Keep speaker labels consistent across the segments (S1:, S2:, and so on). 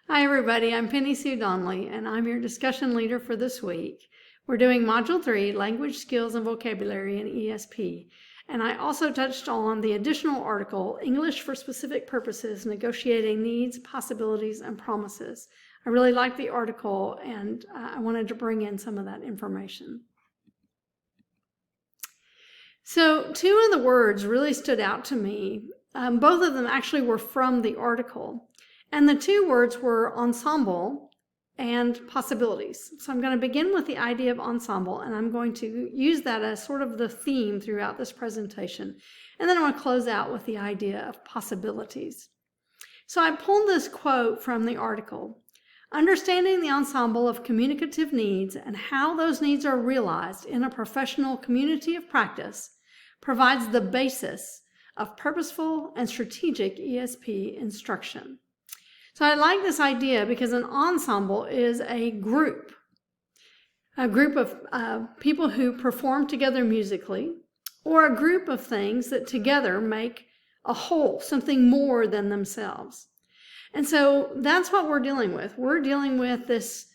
S1: Hi everybody, I'm Penny Sue Donnelly and I'm your discussion leader for this week. We're doing Module 3, Language, Skills, and Vocabulary in ESP. And I also touched on the additional article, English for Specific Purposes, Negotiating Needs, Possibilities, and Promises. I really liked the article and I wanted to bring in some of that information. So 2 of the words really stood out to me. Both of them actually were from the article. And the 2 words were ensemble and possibilities. So I'm going to begin with the idea of ensemble, and I'm going to use that as sort of the theme throughout this presentation. And then I'm going to close out with the idea of possibilities. So I pulled this quote from the article. Understanding the ensemble of communicative needs and how those needs are realized in a professional community of practice provides the basis of purposeful and strategic ESP instruction. So I like this idea because an ensemble is a group of people who perform together musically, or a group of things that together make a whole, something more than themselves. And so that's what we're dealing with. We're dealing with this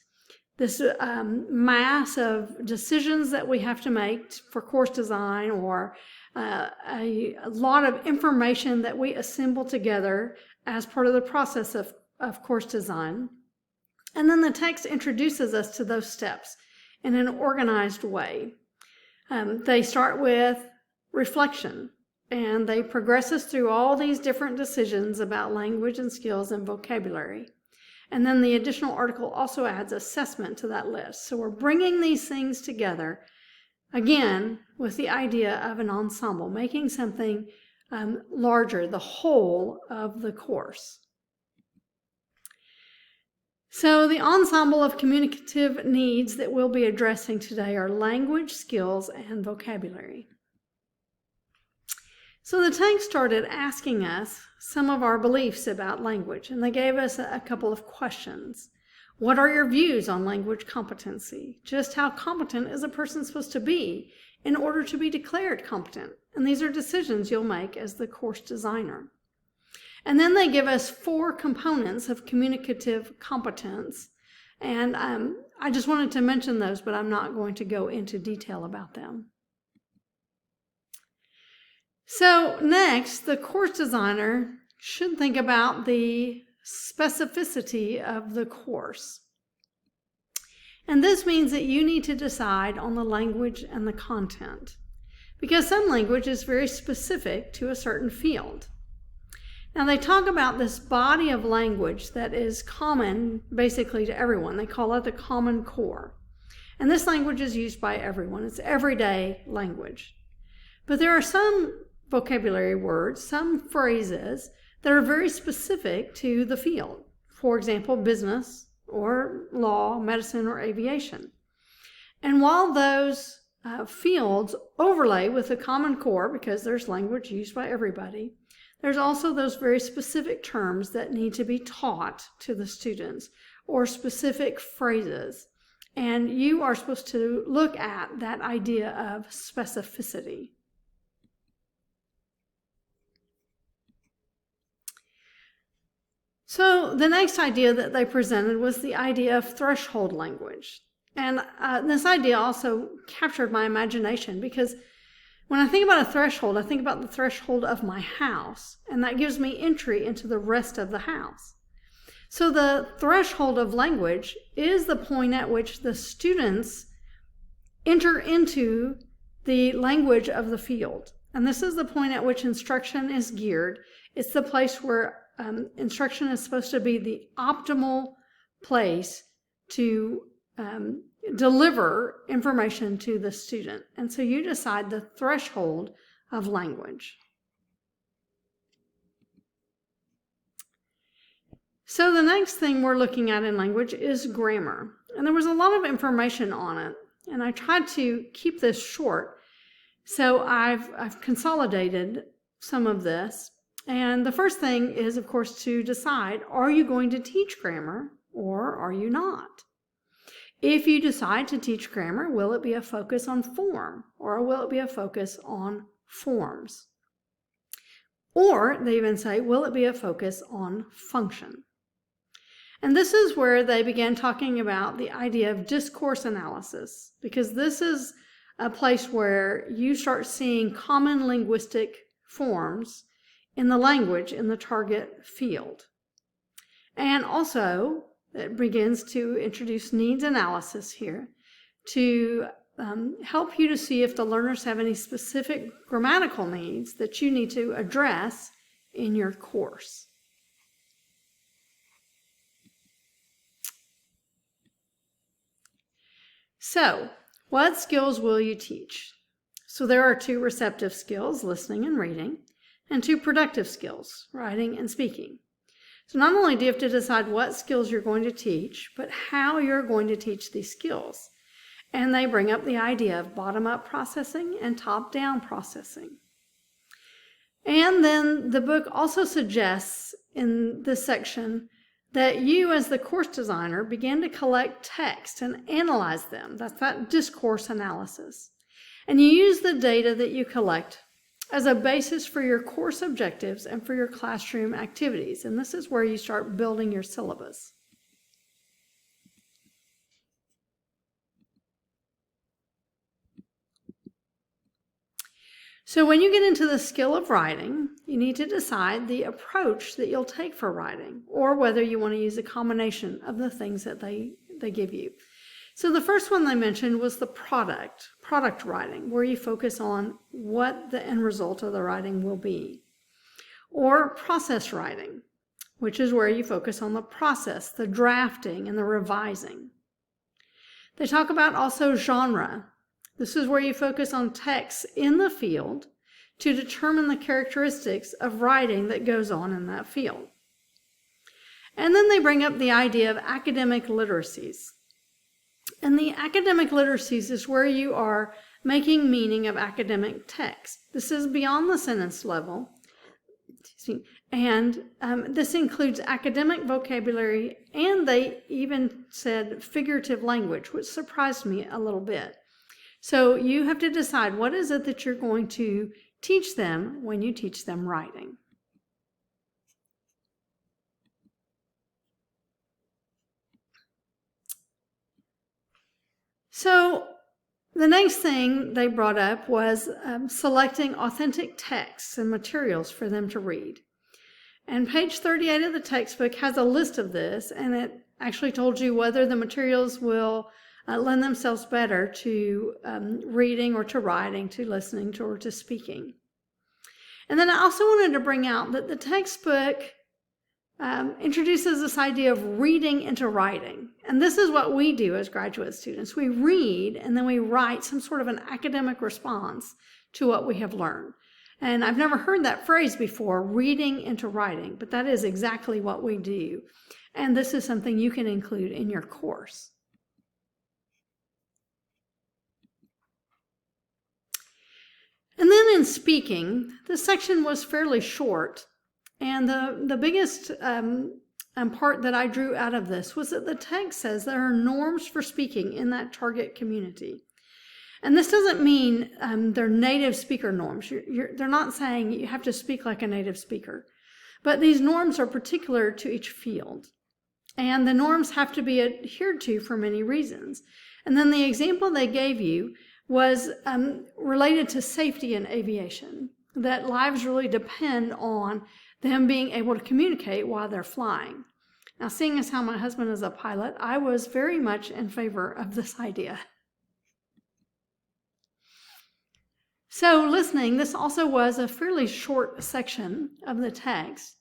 S1: mass of decisions that we have to make for course design, or a lot of information that we assemble together as part of the process of course design. And then the text introduces us to those steps in an organized way. They start with reflection, and they progress us through all these different decisions about language and skills and vocabulary. And then the additional article also adds assessment to that list. So we're bringing these things together, again, with the idea of an ensemble, making something larger, the whole of the course. So the ensemble of communicative needs that we'll be addressing today are language, skills, and vocabulary. So the text started asking us some of our beliefs about language, and they gave us a couple of questions. What are your views on language competency? Just how competent is a person supposed to be in order to be declared competent? And these are decisions you'll make as the course designer. And then they give us 4 components of communicative competence. And I just wanted to mention those, but I'm not going to go into detail about them. So next, the course designer should think about the specificity of the course. And this means that you need to decide on the language and the content, because some language is very specific to a certain field. Now they talk about this body of language that is common basically to everyone. They call it the Common Core. And this language is used by everyone. It's everyday language. But there are some vocabulary words, some phrases that are very specific to the field. For example, business or law, medicine, or aviation. And while those fields overlay with the Common Core, because there's language used by everybody, there's also those very specific terms that need to be taught to the students, or specific phrases. And you are supposed to look at that idea of specificity. So the next idea that they presented was the idea of threshold language. And this idea also captured my imagination, because when I think about a threshold, I think about the threshold of my house, and that gives me entry into the rest of the house. So the threshold of language is the point at which the students enter into the language of the field. And this is the point at which instruction is geared. It's the place where instruction is supposed to be the optimal place to deliver information to the student. And so you decide the threshold of language. So the next thing we're looking at in language is grammar. And there was a lot of information on it, and I tried to keep this short. So I've consolidated some of this. And the first thing is, of course, to decide, are you going to teach grammar or are you not? If you decide to teach grammar, will it be a focus on form, or will it be a focus on forms? Or they even say, will it be a focus on function? And this is where they began talking about the idea of discourse analysis, because this is a place where you start seeing common linguistic forms in the language in the target field. And also, it begins to introduce needs analysis here to help you to see if the learners have any specific grammatical needs that you need to address in your course. So, what skills will you teach? So there are 2 receptive skills, listening and reading, and 2 productive skills, writing and speaking. So not only do you have to decide what skills you're going to teach, but how you're going to teach these skills. And they bring up the idea of bottom-up processing and top-down processing. And then the book also suggests in this section that you, as the course designer, begin to collect text and analyze them. That's that discourse analysis. And you use the data that you collect as a basis for your course objectives and for your classroom activities. And this is where you start building your syllabus. So when you get into the skill of writing, you need to decide the approach that you'll take for writing, or whether you want to use a combination of the things that they give you. So the first one they mentioned was the product writing, where you focus on what the end result of the writing will be. Or process writing, which is where you focus on the process, the drafting and the revising. They talk about also genre. This is where you focus on texts in the field to determine the characteristics of writing that goes on in that field. And then they bring up the idea of academic literacies. And the academic literacies is where you are making meaning of academic text. This is beyond the sentence level. And this includes academic vocabulary, and they even said figurative language, which surprised me a little bit. So you have to decide what is it that you're going to teach them when you teach them writing. So the next thing they brought up was selecting authentic texts and materials for them to read. And page 38 of the textbook has a list of this, and it actually told you whether the materials will lend themselves better to reading or to writing, to listening to, or to speaking. And then I also wanted to bring out that the textbook introduces this idea of reading into writing. And this is what we do as graduate students. We read and then we write some sort of an academic response to what we have learned. And I've never heard that phrase before, reading into writing, but that is exactly what we do. And this is something you can include in your course. And then in speaking, this section was fairly short, and the biggest part that I drew out of this was that the text says there are norms for speaking in that target community. And this doesn't mean they're native speaker norms. They're not saying you have to speak like a native speaker, but these norms are particular to each field. And the norms have to be adhered to for many reasons. And then the example they gave you was related to safety in aviation, that lives really depend on them being able to communicate while they're flying. Now, seeing as how my husband is a pilot, I was very much in favor of this idea. So listening, this also was a fairly short section of the text,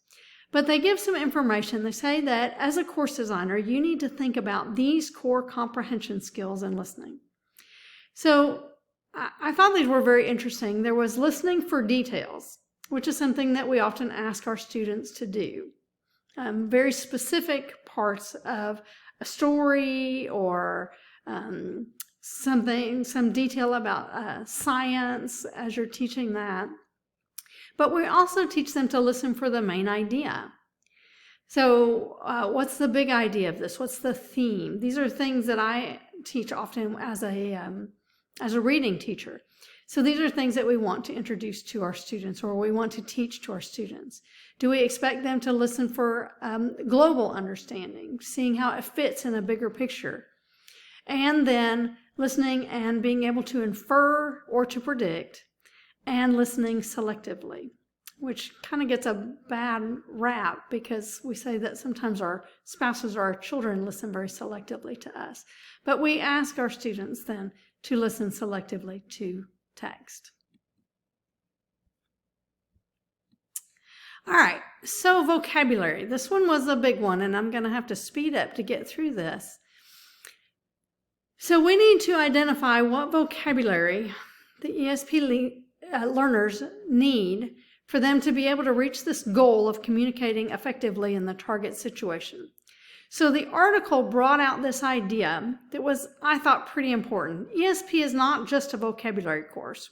S1: but they give some information. They say that as a course designer, you need to think about these core comprehension skills in listening. So I thought these were very interesting. There was listening for details, which is something that we often ask our students to do. Very specific parts of a story or some detail about science as you're teaching that. But we also teach them to listen for the main idea. So what's the big idea of this? What's the theme? These are things that I teach often as a reading teacher. So these are things that we want to introduce to our students, or we want to teach to our students. Do we expect them to listen for global understanding, seeing how it fits in a bigger picture? And then listening and being able to infer or to predict, and listening selectively, which kind of gets a bad rap because we say that sometimes our spouses or our children listen very selectively to us. But we ask our students then to listen selectively to text. All right, so vocabulary. This one was a big one, and I'm going to have to speed up to get through this. So we need to identify what vocabulary the ESP learners need for them to be able to reach this goal of communicating effectively in the target situation. So the article brought out this idea that was, I thought, pretty important. ESP is not just a vocabulary course,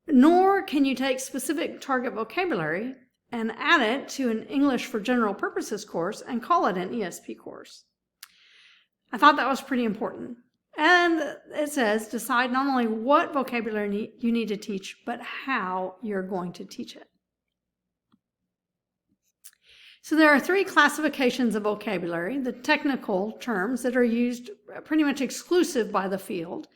S1: nor can you take specific target vocabulary and add it to an English for General Purposes course and call it an ESP course. I thought that was pretty important. And it says, decide not only what vocabulary you need to teach, but how you're going to teach it. So there are 3 classifications of vocabulary: the technical terms that are used pretty much exclusive by the field.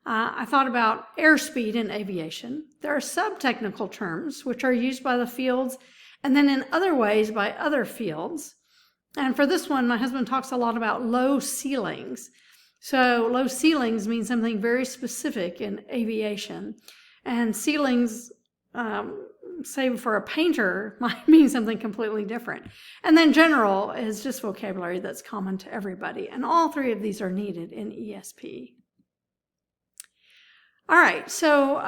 S1: I thought about airspeed in aviation. There are sub-technical terms which are used by the fields and then in other ways by other fields. And for this one, my husband talks a lot about low ceilings. So low ceilings mean something very specific in aviation. And ceilings, say for a painter, might mean something completely different. And then general is just vocabulary that's common to everybody. And all 3 of these are needed in ESP. All right, so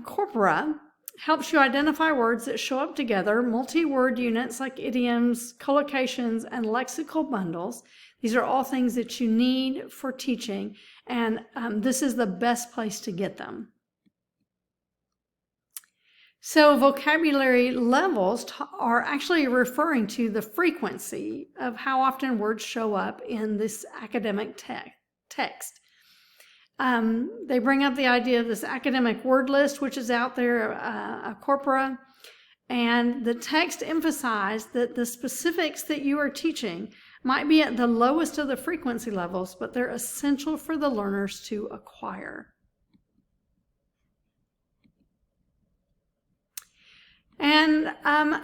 S1: corpora helps you identify words that show up together, multi-word units like idioms, collocations, and lexical bundles. These are all things that you need for teaching, and this is the best place to get them. So vocabulary levels are actually referring to the frequency of how often words show up in this academic text. They bring up the idea of this academic word list, which is out there, a corpora, and the text emphasized that the specifics that you are teaching might be at the lowest of the frequency levels, but they're essential for the learners to acquire. And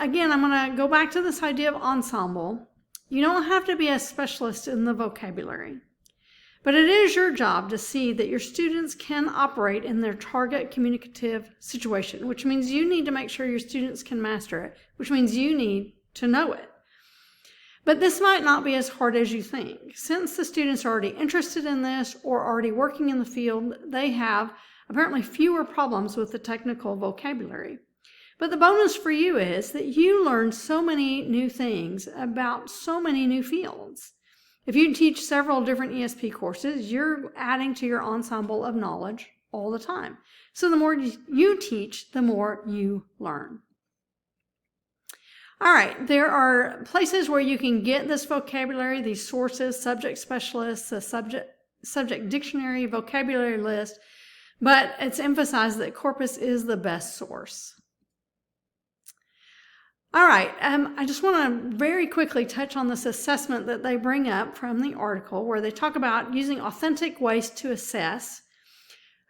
S1: again, I'm going to go back to this idea of ensemble. You don't have to be a specialist in the vocabulary, but it is your job to see that your students can operate in their target communicative situation, which means you need to make sure your students can master it, which means you need to know it. But this might not be as hard as you think. Since the students are already interested in this or already working in the field, they have apparently fewer problems with the technical vocabulary. But the bonus for you is that you learn so many new things about so many new fields. If you teach several different ESP courses, you're adding to your ensemble of knowledge all the time. So the more you teach, the more you learn. All right, there are places where you can get this vocabulary, these sources, subject specialists, the subject dictionary, vocabulary list, but it's emphasized that corpus is the best source. All right, I just want to very quickly touch on this assessment that they bring up from the article where they talk about using authentic ways to assess.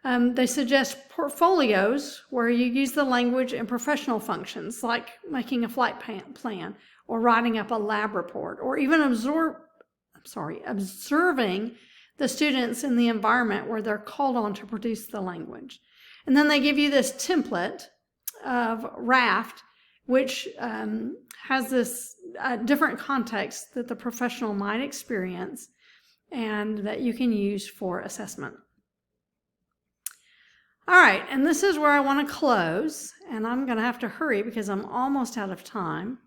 S1: They suggest portfolios where you use the language in professional functions like making a flight plan or writing up a lab report or even observing the students in the environment where they're called on to produce the language. And then they give you this template of RAFT, which has this different context that the professional might experience and that you can use for assessment. All right, and this is where I want to close, and I'm going to have to hurry because I'm almost out of time.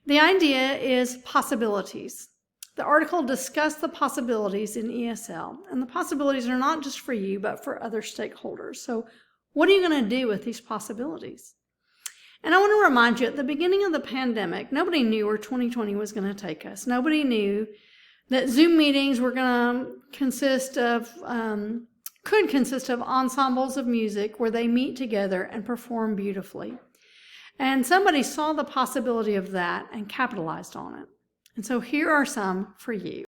S1: The idea is possibilities. The article discussed the possibilities in ESL, and the possibilities are not just for you, but for other stakeholders. So what are you going to do with these possibilities? And I want to remind you, at the beginning of the pandemic, nobody knew where 2020 was going to take us. Nobody knew that Zoom meetings were going to consist of could consist of ensembles of music where they meet together and perform beautifully. And somebody saw the possibility of that and capitalized on it. And so here are some for you.